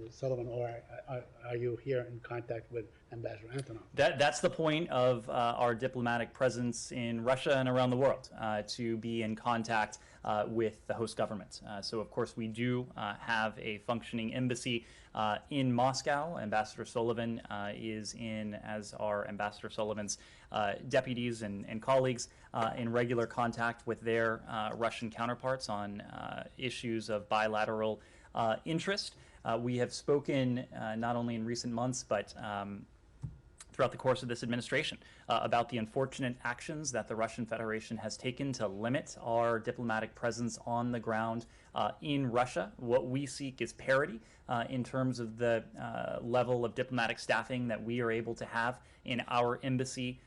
Sullivan, or are you here in contact with Ambassador Antonov? That's the point of our diplomatic presence in Russia and around the world, to be in contact with the host government. So, of course, we do have a functioning embassy in Moscow. Ambassador Sullivan is in, as are Ambassador Sullivan's deputies and colleagues, in regular contact with their Russian counterparts on issues of bilateral interest. We have spoken not only in recent months, but throughout the course of this administration about the unfortunate actions that the Russian Federation has taken to limit our diplomatic presence on the ground in Russia. What we seek is parity in terms of the level of diplomatic staffing that we are able to have in our embassy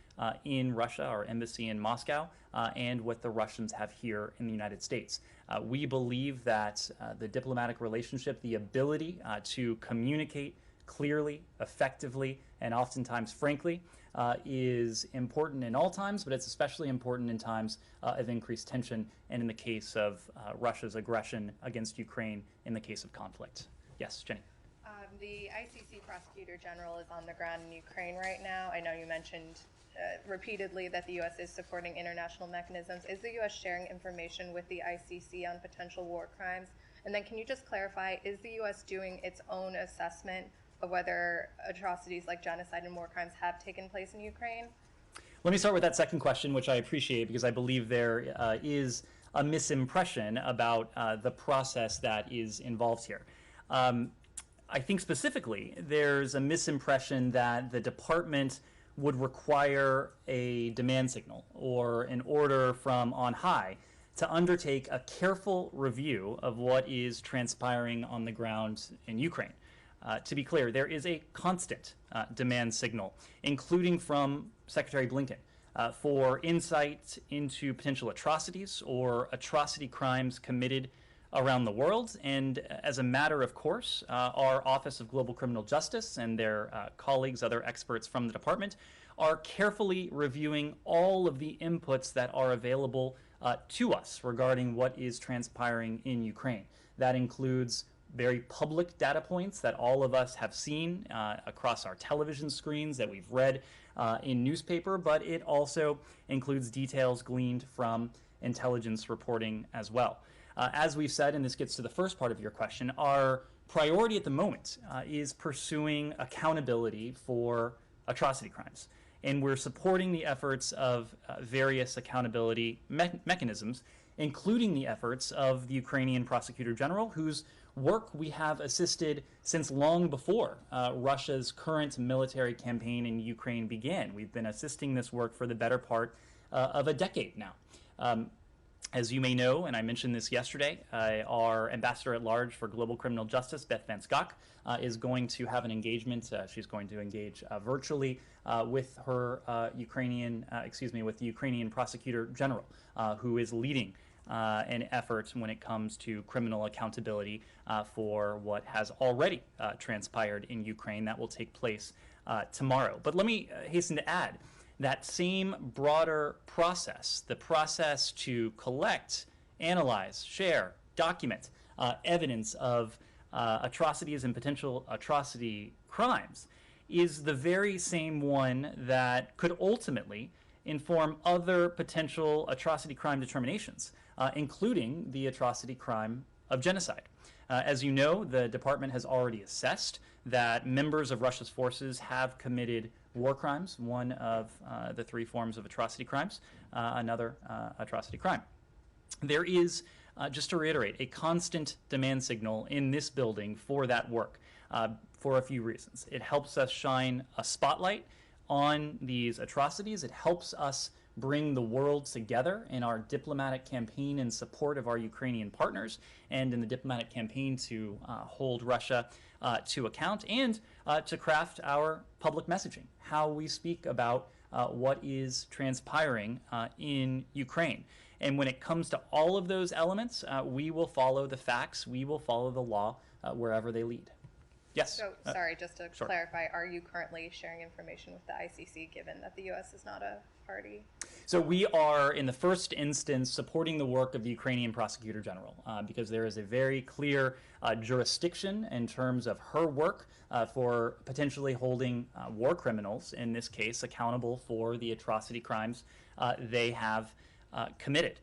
in Russia, our embassy in Moscow, and what the Russians have here in the United States. We believe that the diplomatic relationship, the ability to communicate clearly, effectively, and oftentimes frankly, is important in all times, but it's especially important in times of increased tension and in the case of Russia's aggression against Ukraine in the case of conflict. Yes, Jenny. The ICC Prosecutor General is on the ground in Ukraine right now. I know you mentioned repeatedly that the U.S. is supporting international mechanisms. Is the U.S. sharing information with the ICC on potential war crimes? And then can you just clarify, is the U.S. doing its own assessment of whether atrocities like genocide and war crimes have taken place in Ukraine? Let me start with that second question, which I appreciate because I believe there is a misimpression about the process that is involved here. I think specifically there's a misimpression that the department would require a demand signal or an order from on high to undertake a careful review of what is transpiring on the ground in Ukraine. To be clear, there is a constant demand signal, including from Secretary Blinken, for insight into potential atrocities or atrocity crimes committed around the world. And as a matter of course, our Office of Global Criminal Justice and their colleagues, other experts from the department, are carefully reviewing all of the inputs that are available to us regarding what is transpiring in Ukraine. That includes very public data points that all of us have seen across our television screens, that we've read in newspaper, but it also includes details gleaned from intelligence reporting as well. As we've said, and this gets to the first part of your question, our priority at the moment is pursuing accountability for atrocity crimes. And we're supporting the efforts of various accountability mechanisms, including the efforts of the Ukrainian Prosecutor General, whose work we have assisted since long before Russia's current military campaign in Ukraine began. We've been assisting this work for the better part of a decade now. As you may know, and I mentioned this yesterday, our Ambassador at Large for Global Criminal Justice, Beth Van Schaack, is going to have an engagement. She's going to engage virtually with her with the Ukrainian Prosecutor General, who is leading an effort when it comes to criminal accountability for what has already transpired in Ukraine. That will take place tomorrow. But let me hasten to add that same broader process, the process to collect, analyze, share, document evidence of atrocities and potential atrocity crimes, is the very same one that could ultimately inform other potential atrocity crime determinations, including the atrocity crime of genocide. As you know, the department has already assessed that members of Russia's forces have committed war crimes, one of the three forms of atrocity crimes, another atrocity crime. There is, just to reiterate, a constant demand signal in this building for that work for a few reasons. It helps us shine a spotlight on these atrocities. It helps us bring the world together in our diplomatic campaign in support of our Ukrainian partners and in the diplomatic campaign to hold Russia to account and to craft our public messaging, how we speak about what is transpiring in Ukraine. And when it comes to all of those elements, we will follow the facts, we will follow the law wherever they lead. Yes. So, sorry, just to sure. clarify, are you currently sharing information with the ICC given that the U.S. is not a party? So we are, in the first instance, supporting the work of the Ukrainian Prosecutor General because there is a very clear jurisdiction in terms of her work for potentially holding war criminals, in this case, accountable for the atrocity crimes they have committed.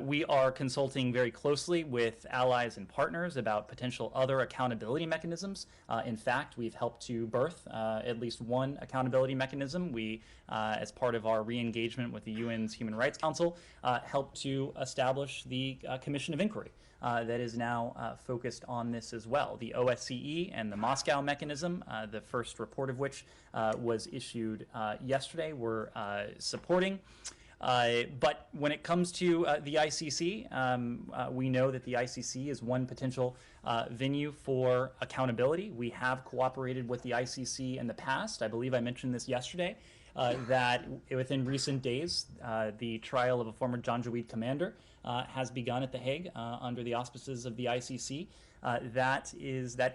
We are consulting very closely with allies and partners about potential other accountability mechanisms. In fact, we've helped to birth at least one accountability mechanism. We, as part of our re-engagement with the UN's Human Rights Council, helped to establish the Commission of Inquiry that is now focused on this as well. The OSCE and the Moscow mechanism, the first report of which was issued yesterday, we're supporting. But when it comes to the ICC, we know that the ICC is one potential venue for accountability. We have cooperated with the ICC in the past. I believe I mentioned this yesterday, that within recent days, the trial of a former Janjaweed commander has begun at The Hague under the auspices of the ICC. That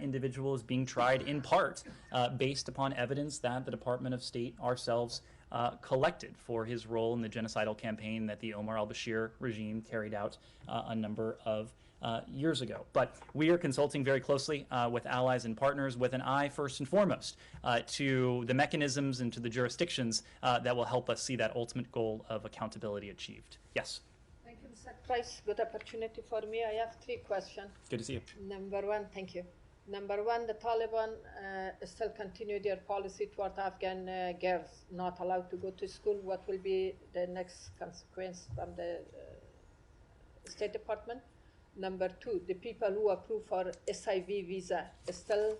individual is being tried in part based upon evidence that the Department of State ourselves collected for his role in the genocidal campaign that the Omar al-Bashir regime carried out a number of years ago. But we are consulting very closely with allies and partners with an eye, first and foremost, to the mechanisms and to the jurisdictions that will help us see that ultimate goal of accountability achieved. Yes? Thank you, Mr. Price. Good opportunity for me. I have 3 questions. Good to see you. Number one, thank you. Number one, the Taliban still continue their policy toward Afghan girls not allowed to go to school. What will be the next consequence from the State Department? Number two, the people who approve for SIV visa still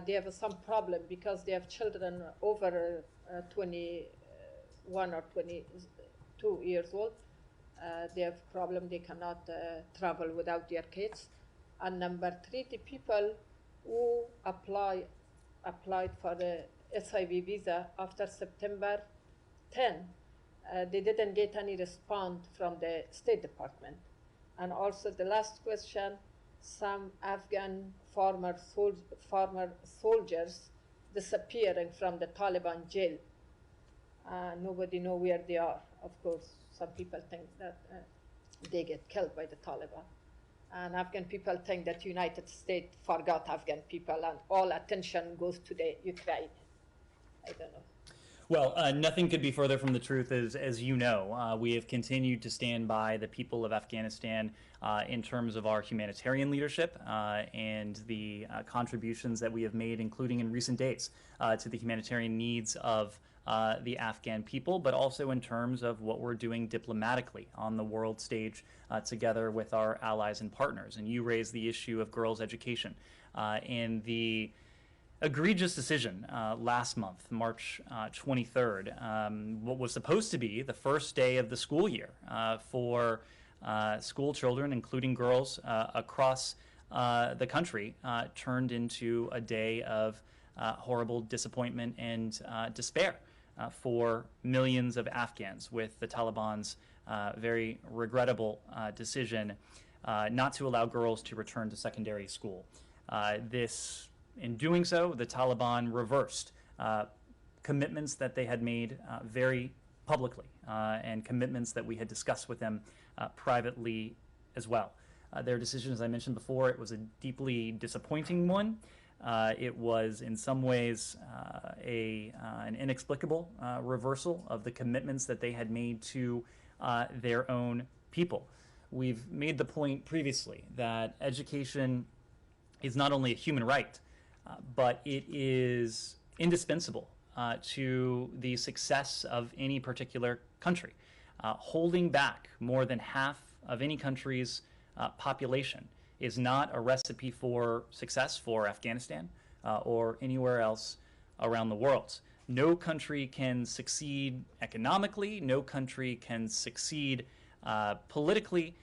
they have some problem because they have children over 21 or 22 years old. They have problem, they cannot travel without their kids. And number three, the people who applied for the SIV visa after September 10, they didn't get any response from the State Department. And also the last question, some Afghan former soldiers disappearing from the Taliban jail. Nobody knows where they are. Of course, some people think that they get killed by the Taliban. And Afghan people think that United States forgot Afghan people and all attention goes to the Ukraine. I don't know. Well, nothing could be further from the truth, as you know. We have continued to stand by the people of Afghanistan in terms of our humanitarian leadership and the contributions that we have made, including in recent days, to the humanitarian needs of the Afghan people, but also in terms of what we're doing diplomatically on the world stage together with our allies and partners. And you raised the issue of girls' education and the egregious decision last month, March 23rd, what was supposed to be the first day of the school year for school children, including girls across the country, turned into a day of horrible disappointment and despair for millions of Afghans, with the Taliban's very regrettable decision not to allow girls to return to secondary school. In doing so, the Taliban reversed commitments that they had made very publicly and commitments that we had discussed with them privately as well. Their decision, as I mentioned before, it was a deeply disappointing one. It was in some ways an inexplicable reversal of the commitments that they had made to their own people. We've made the point previously that education is not only a human right, but it is indispensable to the success of any particular country. Holding back more than half of any country's population is not a recipe for success for Afghanistan or anywhere else around the world. No country can succeed economically, no country can succeed politically,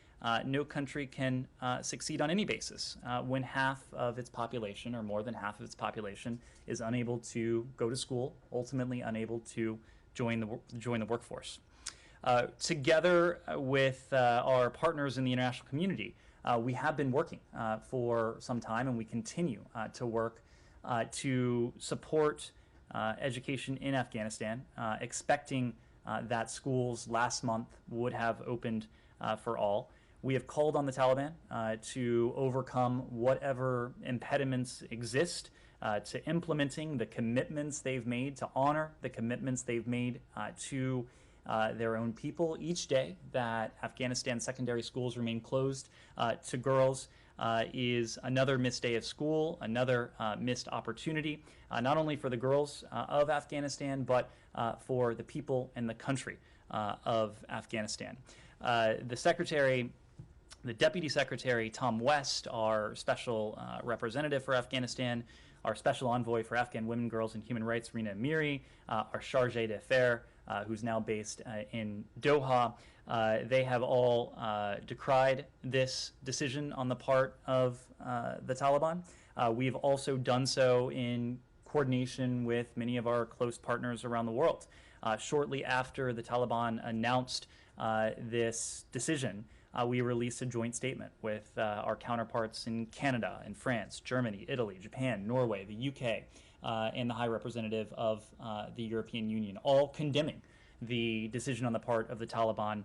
no country can succeed on any basis when half of its population, or more than half of its population, is unable to go to school, ultimately unable to join the workforce. Together with our partners in the international community, we have been working for some time, and we continue to work to support education in Afghanistan, expecting that schools last month would have opened for all. We have called on the Taliban to overcome whatever impediments exist to implementing the commitments they've made, to honor the commitments they've made to their own people each day that Afghanistan secondary schools remain closed to girls. Is another missed day of school, another missed opportunity, not only for the girls of Afghanistan, but for the people and the country of Afghanistan. The Deputy Secretary, Tom West, our special representative for Afghanistan, our special envoy for Afghan women, girls, and human rights, Rina Amiri, our chargé d'affaires, who's now based in Doha. They have all decried this decision on the part of the Taliban. We've also done so in coordination with many of our close partners around the world. Shortly after the Taliban announced this decision, we released a joint statement with our counterparts in Canada, in France, Germany, Italy, Japan, Norway, the UK, and the High Representative of the European Union, all condemning the decision on the part of the Taliban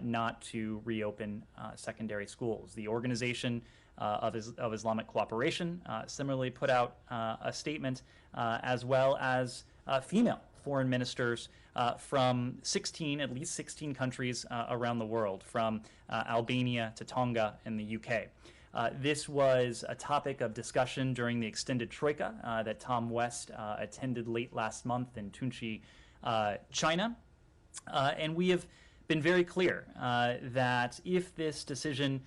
not to reopen secondary schools. The Organization of Islamic Cooperation similarly put out a statement, as well as female foreign ministers from at least 16 countries around the world, from Albania to Tonga in the UK. This was a topic of discussion during the extended troika that Tom West attended late last month in Tunchi, China. And we have been very clear that if this decision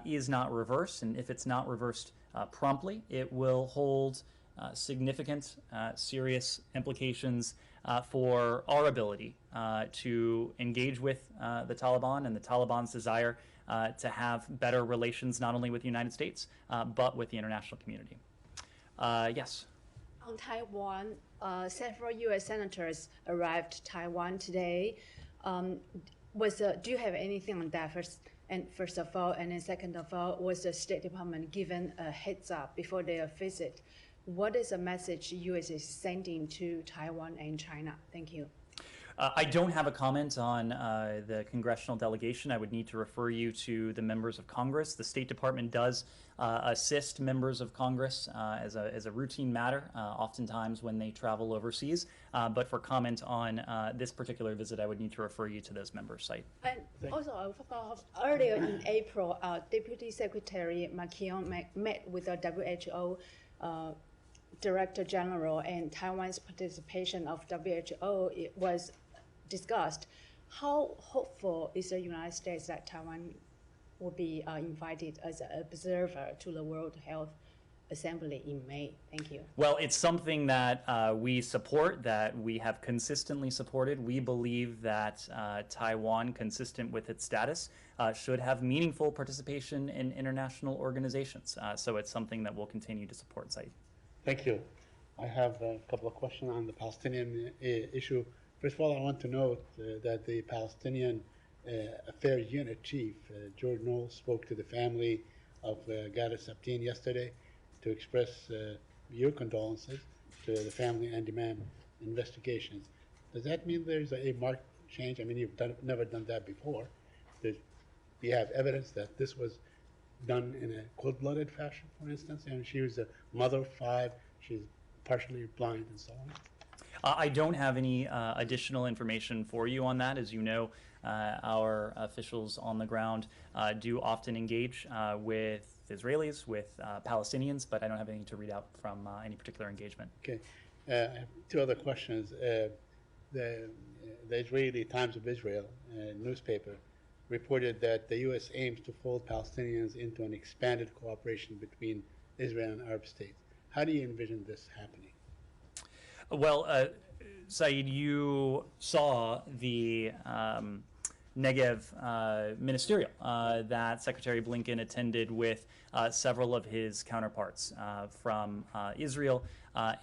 is not reversed, and if it's not reversed promptly, it will hold significant, serious implications for our ability to engage with the Taliban and the Taliban's desire to have better relations not only with the United States, but with the international community. Yes? On Taiwan, several U.S. senators arrived to Taiwan today. Do you have anything on that first of all, and then second of all, was the State Department given a heads up before their visit? What is the message U.S. is sending to Taiwan and China? Thank you. I don't have a comment on the congressional delegation. I would need to refer you to the members of Congress. The State Department does assist members of Congress as a routine matter, oftentimes when they travel overseas. But for comment on this particular visit, I would need to refer you to those members' site. And also, earlier in April, Deputy Secretary McKeon met with the WHO Director General, and Taiwan's participation of WHO was discussed. How hopeful is the United States that Taiwan will be invited as an observer to the World Health Assembly in May? Thank you. Well, it's something that we support, that we have consistently supported. We believe that Taiwan, consistent with its status, should have meaningful participation in international organizations. So it's something that we'll continue to support, Saeed. Thank you. I have a couple of questions on the Palestinian issue. First of all, I want to note that the Palestinian Affairs Unit Chief, George Knowles, spoke to the family of Ghadir Sabtin yesterday to express your condolences to the family and demand investigations. Does that mean there's a marked change? I mean, you've never done that before. Do you have evidence that this was done in a cold-blooded fashion, for instance? And she was a mother of 5, she's partially blind and so on. I don't have any additional information for you on that. As you know, our officials on the ground do often engage with Israelis, with Palestinians, but I don't have anything to read out from any particular engagement. Okay. I have 2 other questions. The Israeli Times of Israel newspaper reported that the U.S. aims to fold Palestinians into an expanded cooperation between Israel and Arab states. How do you envision this happening? Well, Saeed, you saw the Negev ministerial that Secretary Blinken attended with several of his counterparts from Israel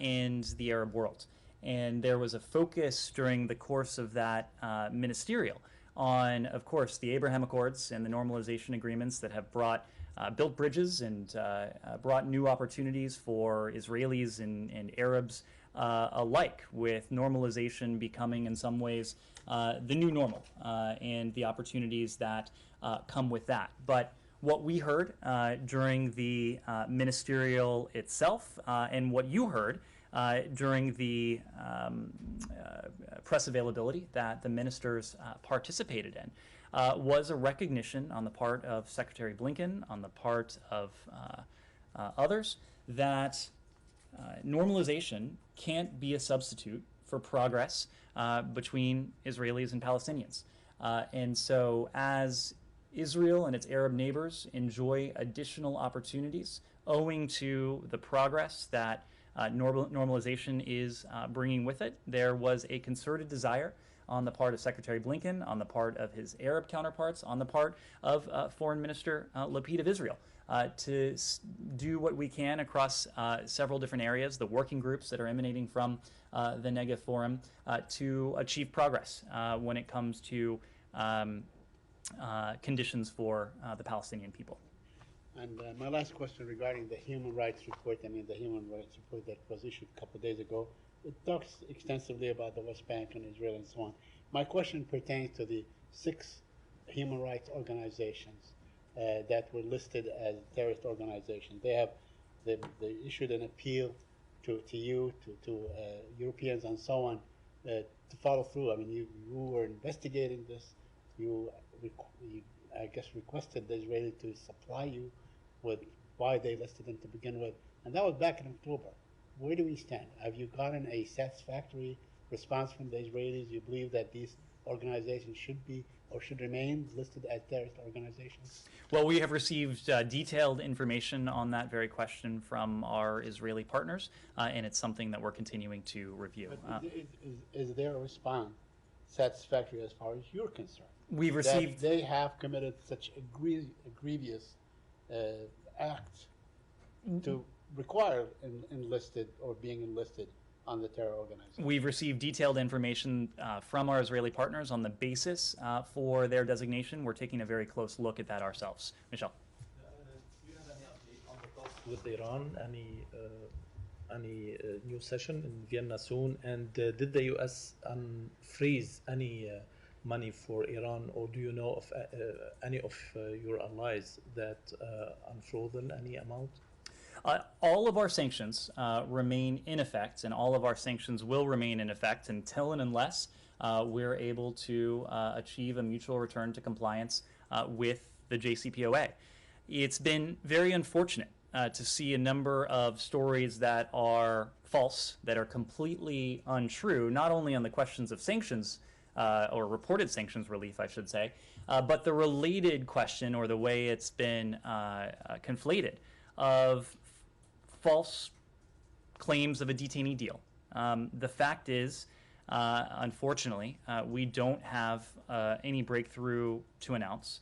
and the Arab world. And there was a focus during the course of that ministerial on, of course, the Abraham Accords and the normalization agreements that have brought built bridges and brought new opportunities for Israelis and Arabs alike, with normalization becoming in some ways the new normal and the opportunities that come with that. But what we heard during the ministerial itself and what you heard during the press availability that the ministers participated in was a recognition on the part of Secretary Blinken, on the part of others, that normalization can't be a substitute for progress between Israelis and Palestinians. And so as Israel and its Arab neighbors enjoy additional opportunities owing to the progress that normalization is bringing with it, there was a concerted desire on the part of Secretary Blinken, on the part of his Arab counterparts, on the part of Foreign Minister Lapid of Israel, to do what we can across several different areas, the working groups that are emanating from the Negev Forum, to achieve progress when it comes to conditions for the Palestinian people. And my last question regarding the human rights report, the human rights report that was issued a couple of days ago, it talks extensively about the West Bank and Israel and so on. My question pertains to the 6 human rights organizations that were listed as terrorist organizations. They issued an appeal to you, to Europeans and so on, to follow through. You were investigating this. You, I guess, requested the Israeli to supply you with why they listed them to begin with, and that was back in October. Where do we stand? Have you gotten a satisfactory response from the Israelis? You believe that these organizations should be or should remain listed as terrorist organizations? Well, we have received detailed information on that very question from our Israeli partners, and it's something that we're continuing to review. Is their response satisfactory as far as you're concerned? We've received... That they have committed such a grievous act to require enlisted or being enlisted on the terror organization. We've received detailed information from our Israeli partners on the basis for their designation. We're taking a very close look at that ourselves. Michelle. Do you have any update on the talks with Iran? Any new session in Vienna soon? And did the U.S. freeze any money for Iran, or do you know of any of your allies that unfrozen any amount? All of our sanctions remain in effect, and all of our sanctions will remain in effect until and unless we're able to achieve a mutual return to compliance with the JCPOA. It's been very unfortunate to see a number of stories that are false, that are completely untrue, not only on the questions of sanctions, or reported sanctions relief, I should say, but the related question, or the way it's been conflated, of false claims of a detainee deal. The fact is, unfortunately, we don't have any breakthrough to announce.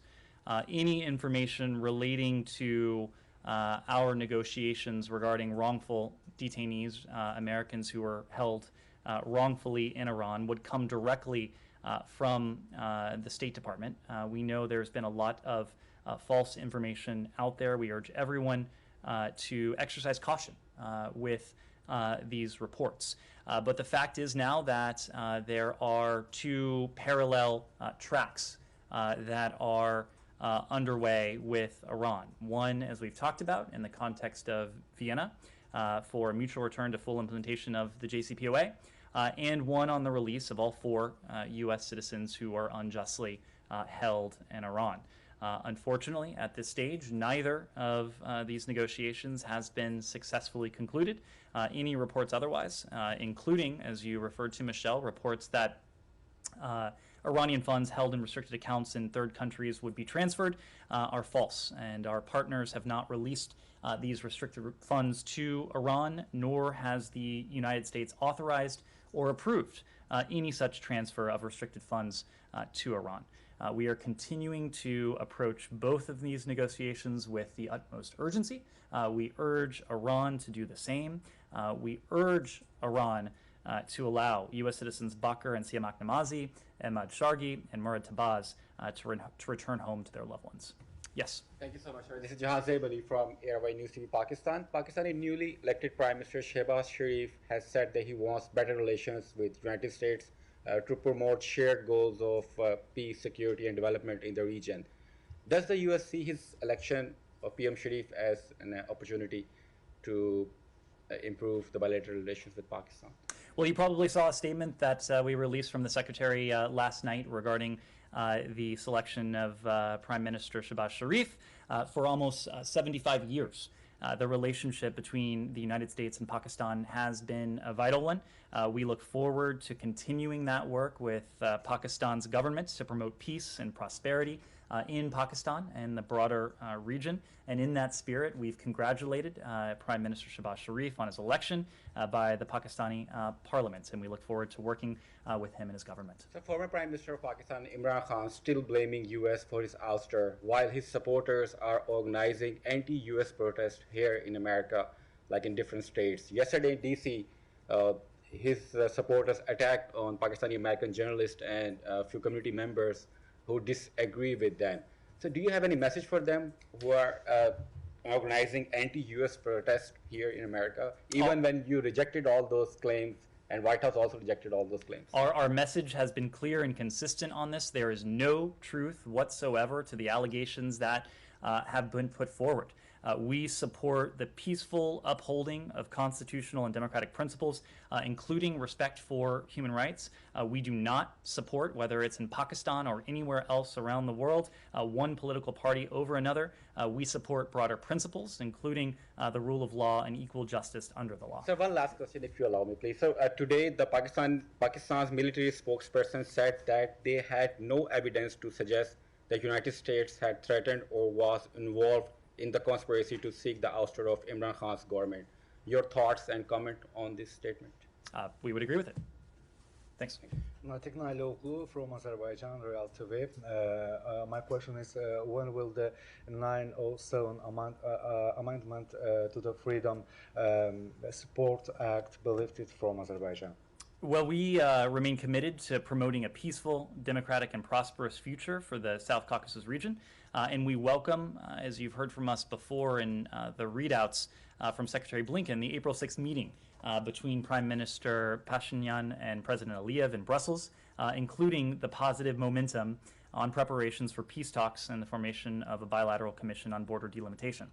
Any information relating to our negotiations regarding wrongful detainees, Americans who were held wrongfully in Iran, would come directly from the State Department. We know there's been a lot of false information out there. We urge everyone to exercise caution with these reports. But the fact is now that there are 2 parallel tracks that are underway with Iran. One, as we've talked about, in the context of Vienna for a mutual return to full implementation of the JCPOA, and one on the release of all 4 U.S. citizens who are unjustly held in Iran. Unfortunately, at this stage, neither of these negotiations has been successfully concluded. Any reports otherwise, including, as you referred to, Michelle, reports that Iranian funds held in restricted accounts in third countries would be transferred, are false. And our partners have not released these restricted funds to Iran, nor has the United States authorized or approved any such transfer of restricted funds to Iran. We are continuing to approach both of these negotiations with the utmost urgency. We urge Iran to do the same. We urge Iran to allow U.S. citizens Bakr and Siamak Namazi, Emad Shargi, and Murad Tabaz to return home to their loved ones. Yes. Thank you so much, sir. This is Jahan Zaibali from Airway News TV Pakistan. Pakistani newly elected Prime Minister Shehbaz Sharif has said that he wants better relations with United States to promote shared goals of peace, security, and development in the region. Does the US see his election of PM Sharif as an opportunity to improve the bilateral relations with Pakistan? Well, you probably saw a statement that we released from the Secretary last night regarding the selection of Prime Minister Shehbaz Sharif. For almost 75 years, the relationship between the United States and Pakistan has been a vital one. We look forward to continuing that work with Pakistan's government to promote peace and prosperity in Pakistan and the broader region. And in that spirit, we've congratulated Prime Minister Shehbaz Sharif on his election by the Pakistani parliament, and we look forward to working with him and his government. So former Prime Minister of Pakistan Imran Khan still blaming US for his ouster, while his supporters are organizing anti-US protests here in America, like in different states. Yesterday in DC, his supporters attacked on Pakistani American journalists and a few community members who disagree with them. So do you have any message for them who are organizing anti-US protests here in America, even when you rejected all those claims and White House also rejected all those claims? Our message has been clear and consistent on this. There is no truth whatsoever to the allegations that have been put forward. We support the peaceful upholding of constitutional and democratic principles, including respect for human rights. We do not support, whether it's in Pakistan or anywhere else around the world, one political party over another. We support broader principles, including the rule of law and equal justice under the law. So one last question, if you allow me, please. So today, the Pakistan's military spokesperson said that they had no evidence to suggest the United States had threatened or was involved in the conspiracy to seek the ouster of Imran Khan's government. Your thoughts and comment on this statement? We would agree with it. Thanks. Natik Nailoglu from Azerbaijan, Real TV. My question is, when will the 907 amendment to the Freedom Sport Act be lifted from Azerbaijan? Well, we remain committed to promoting a peaceful, democratic, and prosperous future for the South Caucasus region. And we welcome, as you've heard from us before in the readouts from Secretary Blinken, the April 6th meeting between Prime Minister Pashinyan and President Aliyev in Brussels, including the positive momentum on preparations for peace talks and the formation of a bilateral commission on border delimitation.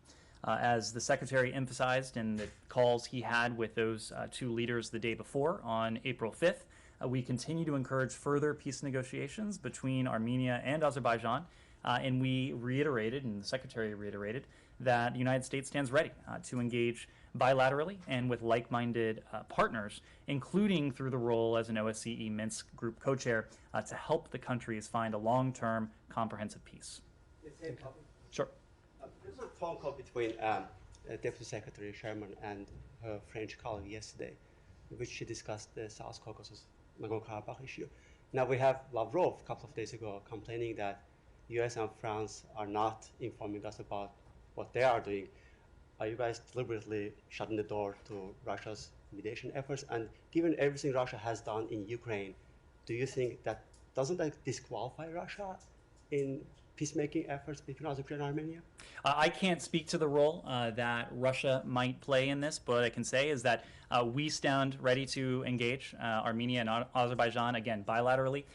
As the Secretary emphasized in the calls he had with those two leaders the day before on April 5th, we continue to encourage further peace negotiations between Armenia and Azerbaijan, and we reiterated, and the Secretary reiterated, that the United States stands ready to engage bilaterally and with like-minded partners, including through the role as an OSCE Minsk Group co-chair to help the countries find a long-term comprehensive peace. Sure. There was a phone call between Deputy Secretary Sherman and her French colleague yesterday, in which she discussed the South Caucasus Nagorno-Karabakh issue. Now we have Lavrov a couple of days ago complaining that US and France are not informing us about what they are doing. Are you guys deliberately shutting the door to Russia's mediation efforts? And given everything Russia has done in Ukraine, do you think that doesn't that disqualify Russia in peacemaking efforts between Azerbaijan and Armenia? I can't speak to the role that Russia might play in this, but what I can say is that we stand ready to engage Armenia and Azerbaijan, again, bilaterally,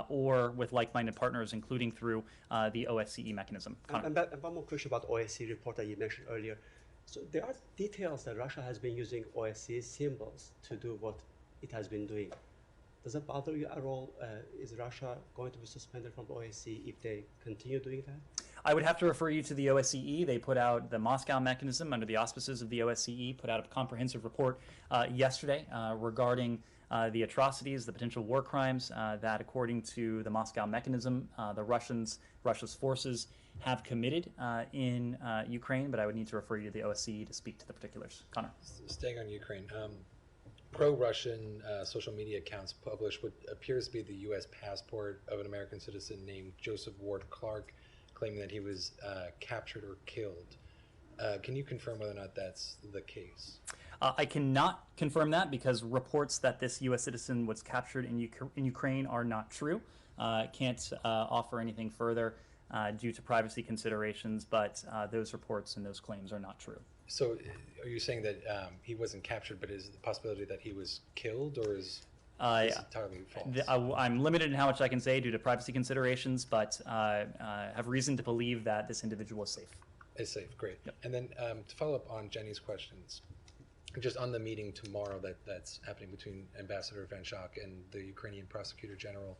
or with like-minded partners, including through the OSCE mechanism. And one more question about OSCE report that you mentioned earlier. So there are details that Russia has been using OSCE symbols to do what it has been doing. Does it bother you at all? Is Russia going to be suspended from OSCE if they continue doing that? I would have to refer you to the OSCE. They put out the Moscow mechanism under the auspices of the OSCE, put out a comprehensive report yesterday regarding the atrocities, the potential war crimes that, according to the Moscow mechanism, Russia's forces have committed in Ukraine, but I would need to refer you to the OSCE to speak to the particulars. Connor. Staying on Ukraine, pro-Russian social media accounts published what appears to be the U.S. passport of an American citizen named Joseph Ward Clark, claiming that he was captured or killed. Can you confirm whether or not that's the case? I cannot confirm that because reports that this U.S. citizen was captured in Ukraine are not true. Can't offer anything further due to privacy considerations, but those reports and those claims are not true. So, are you saying that he wasn't captured, but is the possibility that he was killed, or is this entirely false? I'm limited in how much I can say due to privacy considerations, but have reason to believe that this individual is safe. Is safe, great. Yep. And then to follow up on Jenny's questions, just on the meeting tomorrow that's happening between Ambassador Van Schaak and the Ukrainian Prosecutor General,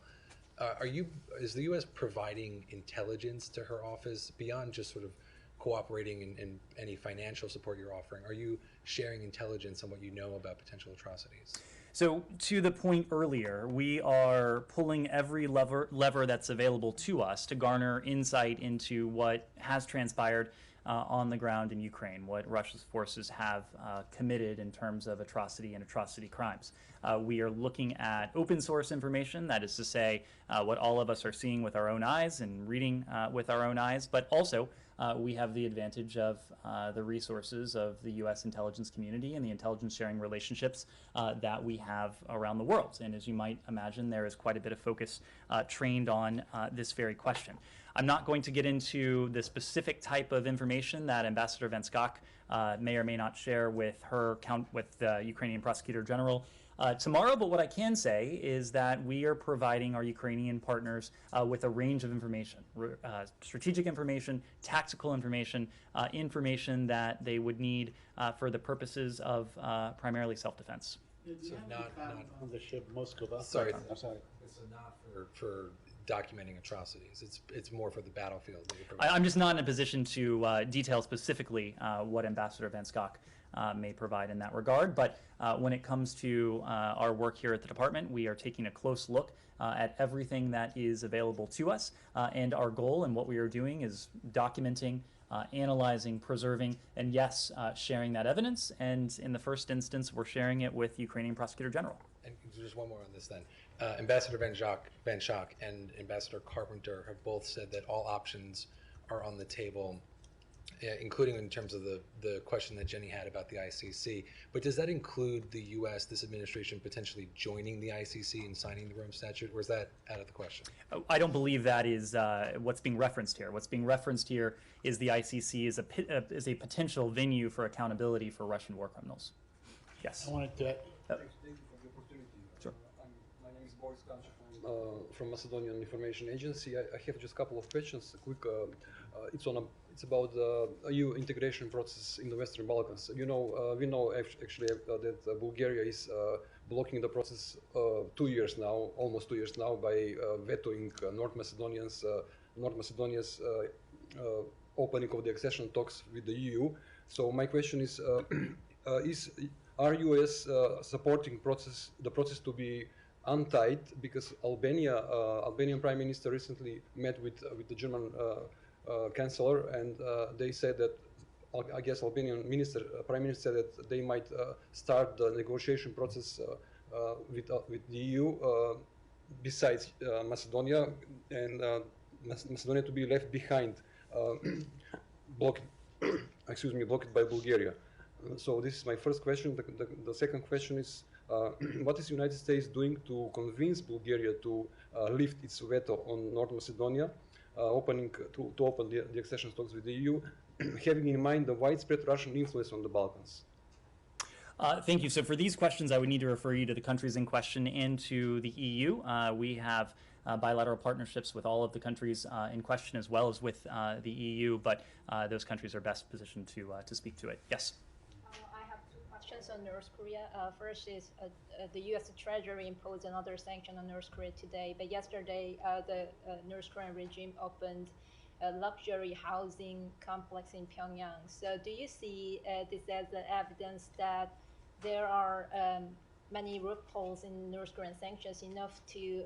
is the U.S. providing intelligence to her office beyond just sort of cooperating in any financial support you're offering? Are you sharing intelligence on what you know about potential atrocities? So to the point earlier, we are pulling every lever that's available to us to garner insight into what has transpired on the ground in Ukraine, what Russia's forces have committed in terms of atrocity and atrocity crimes. We are looking at open source information, that is to say, what all of us are seeing with our own eyes and reading with our own eyes, but also we have the advantage of the resources of the U.S. intelligence community and the intelligence sharing relationships that we have around the world. And as you might imagine, there is quite a bit of focus trained on this very question. I'm not going to get into the specific type of information that Ambassador Van Schaak may or may not share with with the Ukrainian Prosecutor General tomorrow, but what I can say is that we are providing our Ukrainian partners with a range of information, strategic information, tactical information, information that they would need for the purposes of primarily self-defense. So not on the ship Moskva. Sorry, I'm sorry. It's not for documenting atrocities. It's more for the battlefield. I'm just not in a position to detail specifically what Ambassador Van Schaak may provide in that regard. But when it comes to our work here at the department, we are taking a close look at everything that is available to us. And our goal and what we are doing is documenting, analyzing, preserving, and yes, sharing that evidence. And in the first instance, we're sharing it with Ukrainian Prosecutor General. And just one more on this then. Ambassador Van Schaak and Ambassador Carpenter have both said that all options are on the table, including in terms of the question that Jenny had about the ICC. But does that include the U.S., this administration, potentially joining the ICC and signing the Rome Statute, or is that out of the question? I don't believe that is what's being referenced here. What's being referenced here is the ICC is a potential venue for accountability for Russian war criminals. Yes. I wanted to. Thank you for the opportunity. Sure. My name is Boris Kanchev from Macedonian Information Agency. I have just a couple of questions. Quick, it's about the EU integration process in the Western Balkans. You know, we know actually that Bulgaria is blocking the process 2 years now, almost 2 years now, by vetoing North Macedonia's opening of the accession talks with the EU. So my question is are US supporting the process to be untied, because Albanian Prime Minister recently met with the German Chancellor, and they said that, I guess Albanian Prime Minister said that they might start the negotiation process with the EU besides Macedonia, and Macedonia to be left behind, blocked by Bulgaria. So this is my first question. The second question is, what is the United States doing to convince Bulgaria to lift its veto on North Macedonia, to open the accession talks with the EU, having in mind the widespread Russian influence on the Balkans? Thank you. So for these questions, I would need to refer you to the countries in question and to the EU. We have bilateral partnerships with all of the countries in question, as well as with the EU, but those countries are best positioned to speak to it. Yes. I have two questions on North Korea. First is the U.S. Treasury imposed another sanction on North Korea today, but yesterday the North Korean regime opened a luxury housing complex in Pyongyang. So do you see this as evidence that there are many loopholes in North Korean sanctions enough to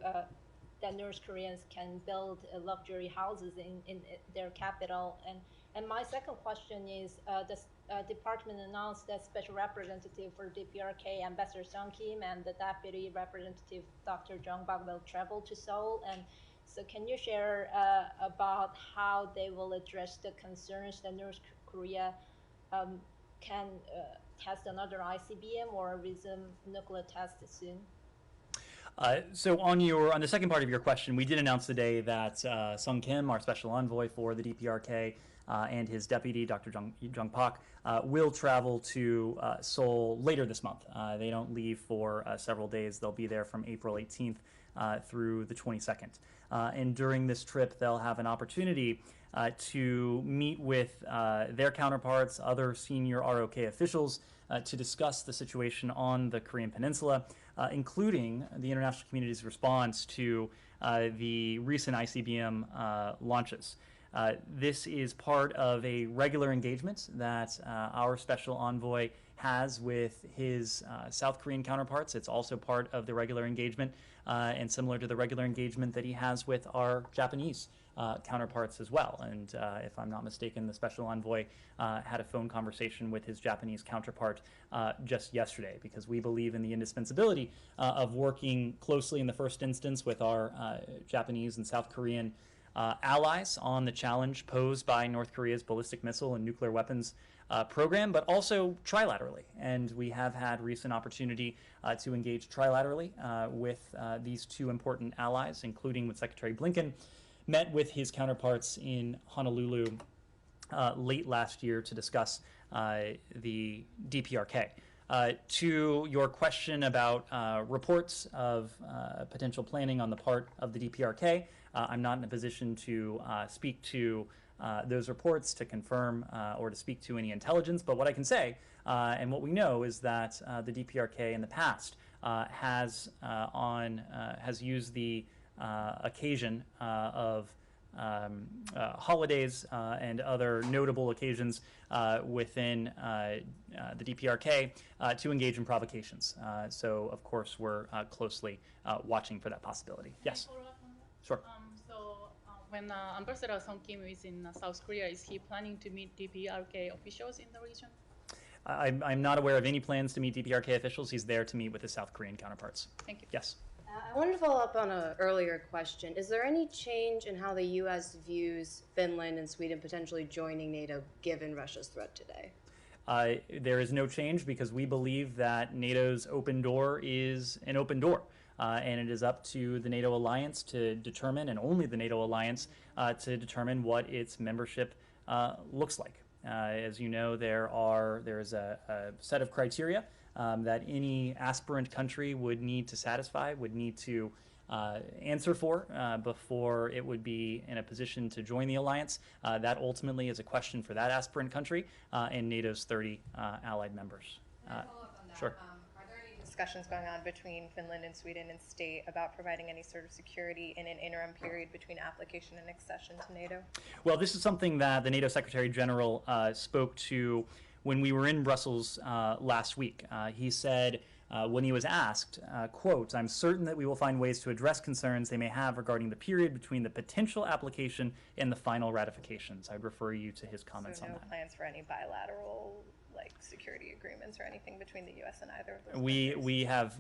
that North Koreans can build luxury houses in their capital? And my second question is, the department announced that Special Representative for DPRK, Ambassador Sung Kim, and the Deputy Representative Dr. Jung Bak will travel to Seoul. And so can you share about how they will address the concerns that North Korea can test another ICBM or resume nuclear tests soon? So on the second part of your question, we did announce today that Sung Kim, our special envoy for the DPRK, and his deputy, Dr. Jung Pak, will travel to Seoul later this month. They don't leave for several days. They'll be there from April 18th through the 22nd. And during this trip, they'll have an opportunity to meet with their counterparts, other senior ROK officials, to discuss the situation on the Korean Peninsula, including the international community's response to the recent ICBM launches. This is part of a regular engagement that our special envoy has with his South Korean counterparts. It's also part of the regular engagement and similar to the regular engagement that he has with our Japanese counterparts as well. And if I'm not mistaken, the special envoy had a phone conversation with his Japanese counterpart just yesterday, because we believe in the indispensability of working closely in the first instance with our Japanese and South Korean allies on the challenge posed by North Korea's ballistic missile and nuclear weapons program, but also trilaterally. And we have had recent opportunity to engage trilaterally with these two important allies, including with Secretary Blinken, met with his counterparts in Honolulu late last year to discuss the DPRK. To your question about reports of potential planning on the part of the DPRK, I'm not in a position to speak to those reports, to confirm or to speak to any intelligence. But what I can say, and what we know, is that the DPRK in the past has used the occasion of holidays and other notable occasions within the DPRK to engage in provocations. So, of course, we're closely watching for that possibility. Yes? Sure. When Ambassador Sung Kim is in South Korea, is he planning to meet DPRK officials in the region? I'm not aware of any plans to meet DPRK officials. He's there to meet with his South Korean counterparts. Thank you. Yes. I wanted to follow up on an earlier question. Is there any change in how the U.S. views Finland and Sweden potentially joining NATO given Russia's threat today? There is no change, because we believe that NATO's open door is an open door. And it is up to the NATO alliance to determine, and only the NATO alliance, to determine what its membership looks like. As you know, there is a set of criteria that any aspirant country would need to satisfy, would need to answer for before it would be in a position to join the alliance. That ultimately is a question for that aspirant country and NATO's 30 allied members. Sure. Discussions going on between Finland and Sweden and state about providing any sort of security in an interim period between application and accession to NATO? Well, this is something that the NATO Secretary General spoke to when we were in Brussels last week. He said, when he was asked, quote, "I'm certain that we will find ways to address concerns they may have regarding the period between the potential application and the final ratifications." I'd refer you to his comments on that. So no plans for any bilateral security agreements or anything between the U.S. and either of those We have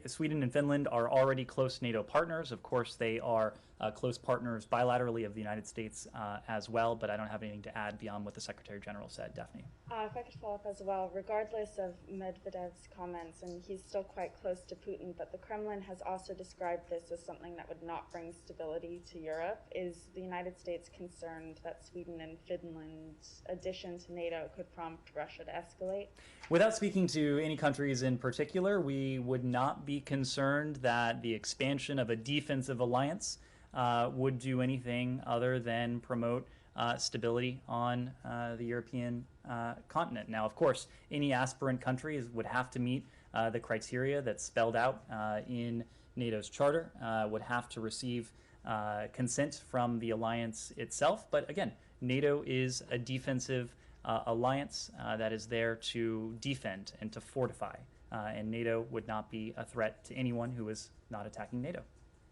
Sweden and Finland are already close NATO partners. Of course, they are close partners bilaterally of the United States as well, but I don't have anything to add beyond what the Secretary General said. Daphne. If I could follow up as well, regardless of Medvedev's comments, and he's still quite close to Putin, but the Kremlin has also described this as something that would not bring stability to Europe. Is the United States concerned that Sweden and Finland's addition to NATO could prompt Russia to escalate? Without speaking to any countries in particular, we would not be concerned that the expansion of a defensive alliance would do anything other than promote stability on the European continent. Now, of course, any aspirant countries would have to meet the criteria that's spelled out in NATO's charter, would have to receive consent from the alliance itself. But again, NATO is a defensive alliance that is there to defend and to fortify, and NATO would not be a threat to anyone who is not attacking NATO.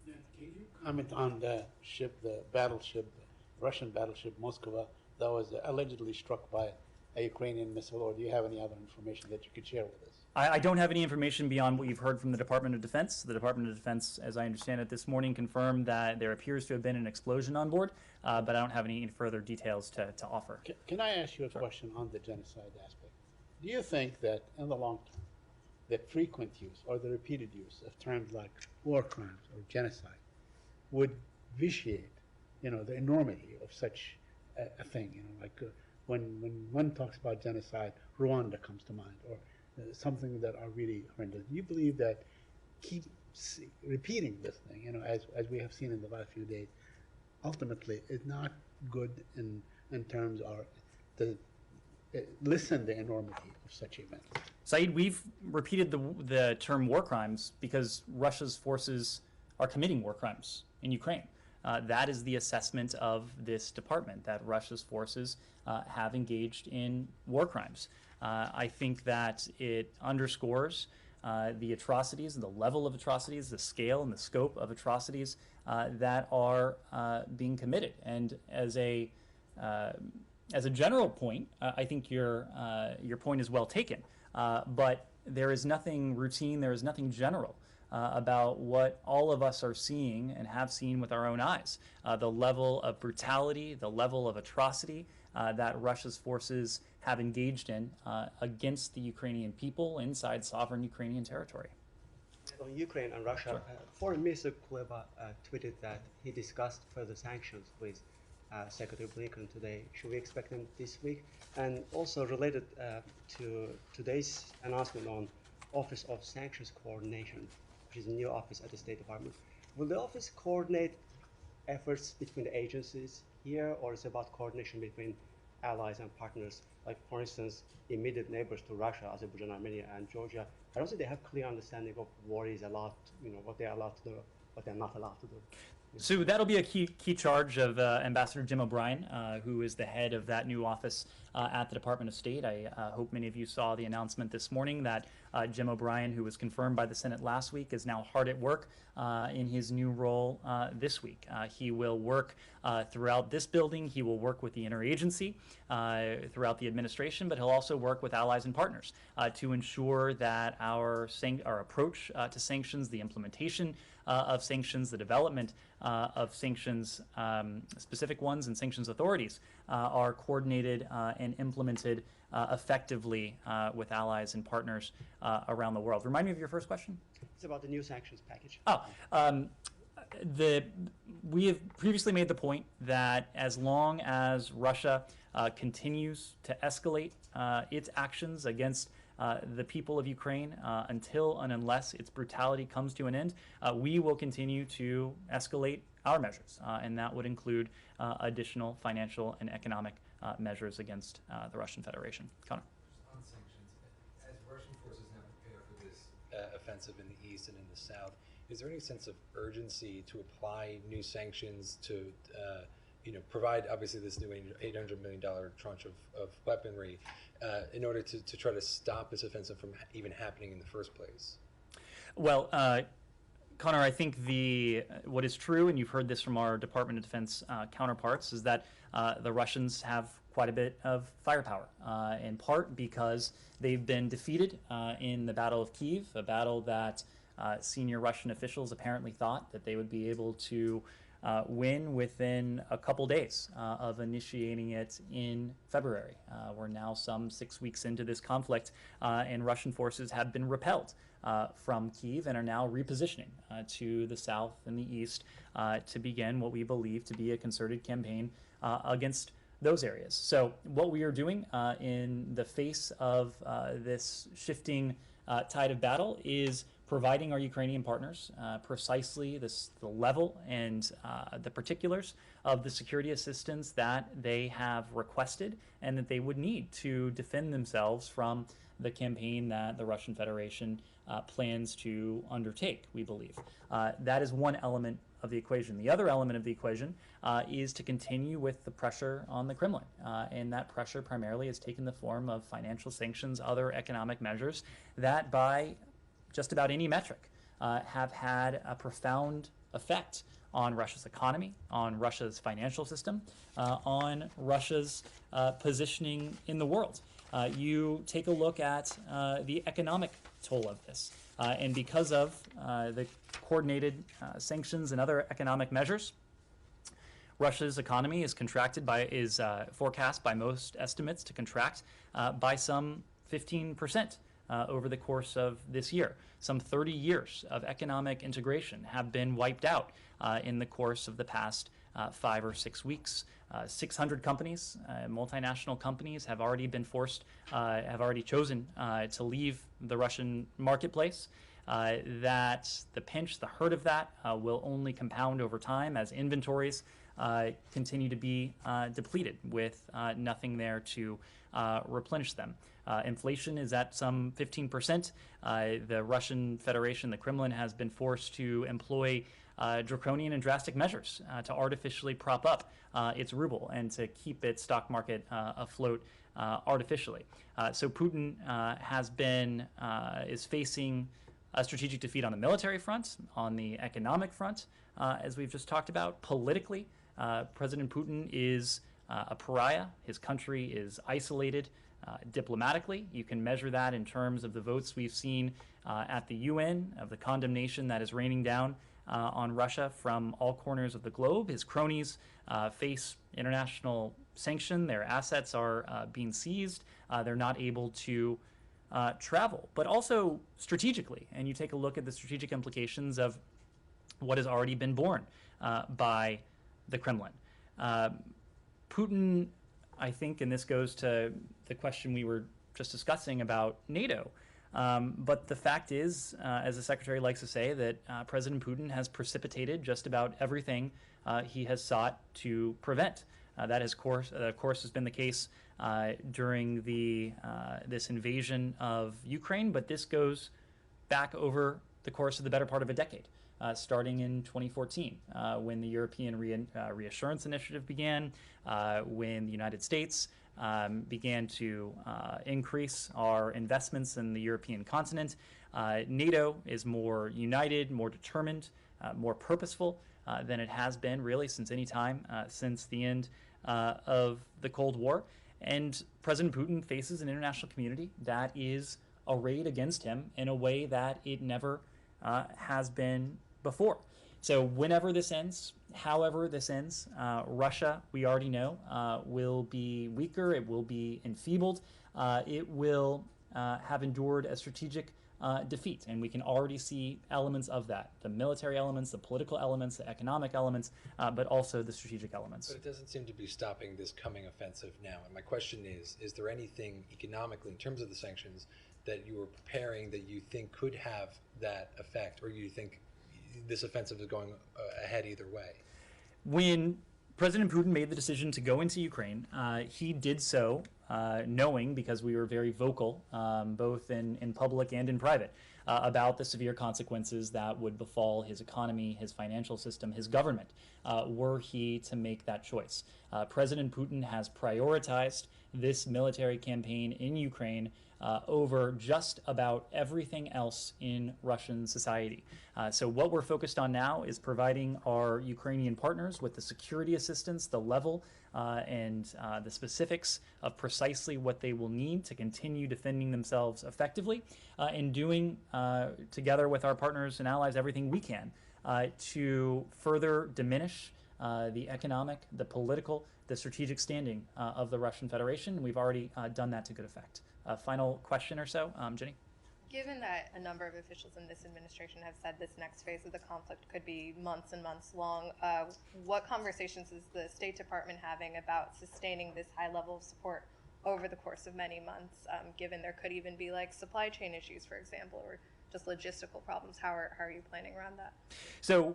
Can you comment on the ship, the battleship, Russian battleship Moskva, that was allegedly struck by a Ukrainian missile, or do you have any other information that you could share with us? I don't have any information beyond what you've heard from the Department of Defense. The Department of Defense, as I understand it this morning, confirmed that there appears to have been an explosion on board, but I don't have any further details to offer. Can I ask you a question on the genocide aspect? Do you think that in the long term, the frequent use or the repeated use of terms like war crimes or genocide would vitiate, the enormity of such a thing. When one talks about genocide, Rwanda comes to mind, or something that are really horrendous. Do you believe that keep repeating this thing, as we have seen in the last few days, ultimately is not good in terms of the lessen the enormity of such events? Saeed, we've repeated the term war crimes because Russia's forces are committing war crimes in Ukraine. That is the assessment of this department, that Russia's forces have engaged in war crimes. I think that it underscores the atrocities, the level of atrocities, the scale and the scope of atrocities that are being committed. And as a general point, I think your point is well taken. But there is nothing routine, there is nothing general about what all of us are seeing and have seen with our own eyes. The level of brutality, the level of atrocity that Russia's forces have engaged in against the Ukrainian people inside sovereign Ukrainian territory. On Ukraine and Russia, Foreign Minister Kuleba tweeted that he discussed further sanctions with Secretary Blinken today. Should we expect them this week? And also related to today's announcement on Office of Sanctions Coordination, which is a new office at the State Department. Will the office coordinate efforts between the agencies here, or is it about coordination between allies and partners? Like, for instance, immediate neighbors to Russia, Azerbaijan, Armenia, and Georgia. I don't think they have clear understanding of what is allowed, what they're allowed to do, what they're not allowed to do. So that'll be a key charge of Ambassador Jim O'Brien, who is the head of that new office at the Department of State. I hope many of you saw the announcement this morning that Jim O'Brien, who was confirmed by the Senate last week, is now hard at work in his new role this week. He will work throughout this building. He will work with the interagency throughout the administration, but he'll also work with allies and partners to ensure that our approach to sanctions, the implementation of sanctions, the development of sanctions, specific ones and sanctions authorities are coordinated and implemented effectively with allies and partners around the world. Remind me of your first question? It's about the new sanctions package. We have previously made the point that as long as Russia continues to escalate its actions against the people of Ukraine until and unless its brutality comes to an end, we will continue to escalate our measures, and that would include additional financial and economic measures against the Russian Federation. Connor? On sanctions, as Russian forces now prepare for this offensive in the east and in the south, is there any sense of urgency to apply new sanctions to provide obviously this new $800 million tranche of weaponry in order to try to stop this offensive from even happening in the first place? Well, Connor, I think what is true, and you've heard this from our Department of Defense counterparts, is that the Russians have quite a bit of firepower, in part because they've been defeated in the Battle of Kyiv, a battle that senior Russian officials apparently thought that they would be able to win within a couple days of initiating it in February. We're now some 6 weeks into this conflict, and Russian forces have been repelled from Kyiv and are now repositioning to the south and the east to begin what we believe to be a concerted campaign against those areas. So what we are doing in the face of this shifting tide of battle is providing our Ukrainian partners precisely the level and the particulars of the security assistance that they have requested and that they would need to defend themselves from the campaign that the Russian Federation plans to undertake, we believe. That is one element of the equation. The other element of the equation is to continue with the pressure on the Kremlin. And that pressure primarily has taken the form of financial sanctions, other economic measures that by just about any metric have had a profound effect on Russia's economy, on Russia's financial system, on Russia's positioning in the world. You take a look at the economic toll of this. And because of the coordinated sanctions and other economic measures, Russia's economy is forecast by most estimates to contract by some 15% over the course of this year. Some 30 years of economic integration have been wiped out in the course of the past 5 or 6 weeks. 600 companies, multinational companies, have already been forced, have already chosen to leave the Russian marketplace. That the pinch, the hurt of that will only compound over time as inventories continue to be depleted with nothing there to replenish them. Inflation is at some 15%. The Russian Federation, the Kremlin, has been forced to employ draconian and drastic measures to artificially prop up its ruble and to keep its stock market afloat artificially. So Putin is facing a strategic defeat on the military front, on the economic front, as we've just talked about. Politically, President Putin is a pariah. His country is isolated. Diplomatically, you can measure that in terms of the votes we've seen at the UN, of the condemnation that is raining down on Russia from all corners of the globe. His cronies face international sanction. Their assets are being seized. They're not able to travel. But also strategically, and you take a look at the strategic implications of what has already been borne by the Kremlin. Putin, I think, and this goes to the question we were just discussing about NATO, but the fact is, as the Secretary likes to say, that President Putin has precipitated just about everything he has sought to prevent. That, of course, has been the case during this invasion of Ukraine, but this goes back over the course of the better part of a decade. Starting in 2014, when the European Reassurance Initiative began, when the United States began to increase our investments in the European continent. NATO is more united, more determined, more purposeful than it has been really since any time since the end of the Cold War. And President Putin faces an international community that is arrayed against him in a way that it never has been before. So whenever this ends, however this ends, Russia, we already know, will be weaker, it will be enfeebled, it will have endured a strategic defeat. And we can already see elements of that, the military elements, the political elements, the economic elements, but also the strategic elements. But it doesn't seem to be stopping this coming offensive now. And my question is there anything economically, in terms of the sanctions, that you were preparing that you think could have that effect, or you think this offensive is going ahead either way? When President Putin made the decision to go into Ukraine, he did so knowing, because we were very vocal, both in public and in private, about the severe consequences that would befall his economy, his financial system, his government, were he to make that choice. President Putin has prioritized this military campaign in Ukraine over just about everything else in Russian society. So what we're focused on now is providing our Ukrainian partners with the security assistance, the level and the specifics of precisely what they will need to continue defending themselves effectively, and doing, together with our partners and allies, everything we can to further diminish the economic, the political, the strategic standing of the Russian Federation. We've already done that to good effect. Final question or so, Jenny? Given that a number of officials in this administration have said this next phase of the conflict could be months and months long, what conversations is the State Department having about sustaining this high level of support over the course of many months, given there could even be like supply chain issues, for example, or just logistical problems? How are you planning around that? So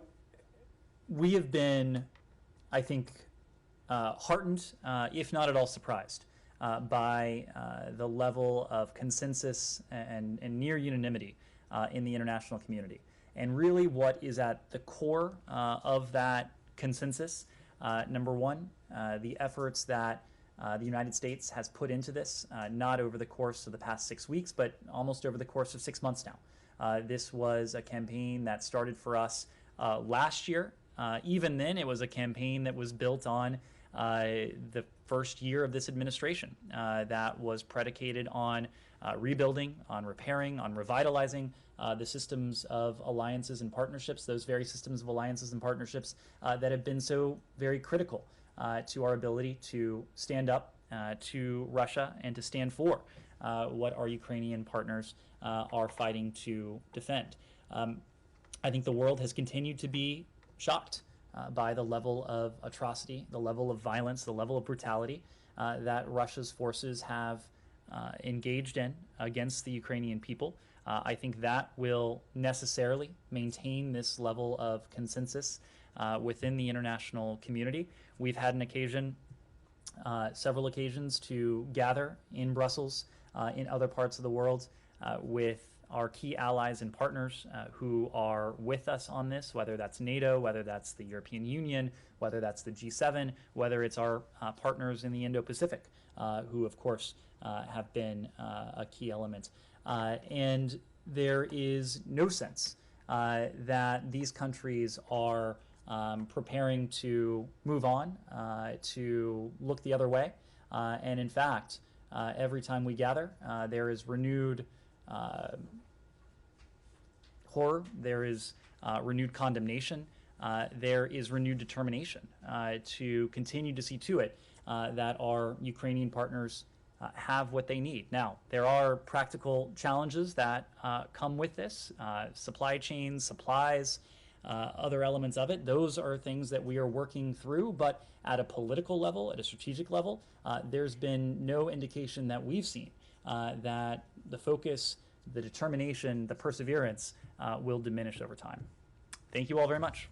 we have been, I think, heartened, if not at all surprised, by the level of consensus and near unanimity in the international community. And really what is at the core of that consensus, number one, the efforts that the United States has put into this, not over the course of the past 6 weeks, but almost over the course of 6 months now. This was a campaign that started for us last year. Even then, it was a campaign that was built on the first year of this administration, that was predicated on rebuilding, on repairing, on revitalizing the systems of alliances and partnerships, those very systems of alliances and partnerships that have been so very critical to our ability to stand up to Russia and to stand for what our Ukrainian partners are fighting to defend. I think the world has continued to be shocked by the level of atrocity, the level of violence, the level of brutality that Russia's forces have engaged in against the Ukrainian people. I think that will necessarily maintain this level of consensus within the international community. We've had an occasion, several occasions, to gather in Brussels, in other parts of the world, with our key allies and partners who are with us on this, whether that's NATO, whether that's the European Union, whether that's the G7, whether it's our partners in the Indo-Pacific, who of course have been a key element. And there is no sense that these countries are preparing to move on, to look the other way. And in fact, every time we gather, there is renewed horror, there is renewed condemnation, there is renewed determination to continue to see to it that our Ukrainian partners have what they need. Now, there are practical challenges that come with this, supply chains, supplies, other elements of it. Those are things that we are working through, but at a political level, at a strategic level, there's been no indication that we've seen that the focus, the determination, the perseverance will diminish over time. Thank you all very much.